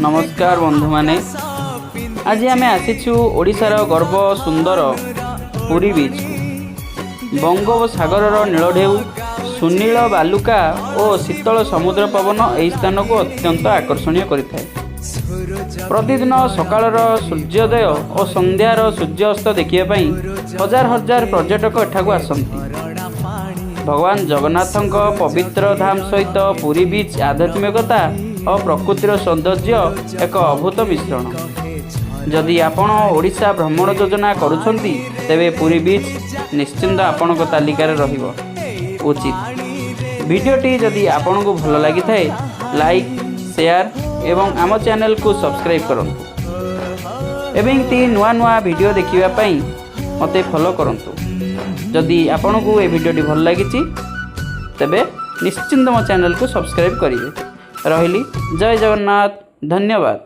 नमस्कार बंधु माने आज आम आसीचु ओडिशार गर्व सुंदर पुरी बीच को बंगोपसागर नीलढेउ सुनील बालुका और शीतल समुद्र पवन यही स्थान को अत्यंत आकर्षणीय करिଥାଏ। प्रतिदिन सकाळर सूर्योदय और संध्यार सूर्यास्त देखिए हजार हजार पर्यटक एठाकू आसନ୍ତି। भगवान जगन्नाथक पवित्र धाम सहित पुरी बीच आध्यात्मिकता और प्रकृतिर सौंदर्य एक अभूत मिश्रण। जदि आपण ओडिशा भ्रमण योजना करुछंती तेबे पुरी बीच निश्चिंत आपण तालिकार रहिबो उचित। वीडियोटी जदि आपण को भल लगी थाए लाइक शेयर एवं आम चैनल को सब्सक्राइब करंतु एवं ती नुआ नुआ वीडियो देखिबा पई मते फॉलो करंतु। जदि आपण को ए वीडियोटी भल लागिछि तेबे निश्चिंत मो चैनल को सब्सक्राइब करिवे। रहिली जय जगन्नाथ, धन्यवाद।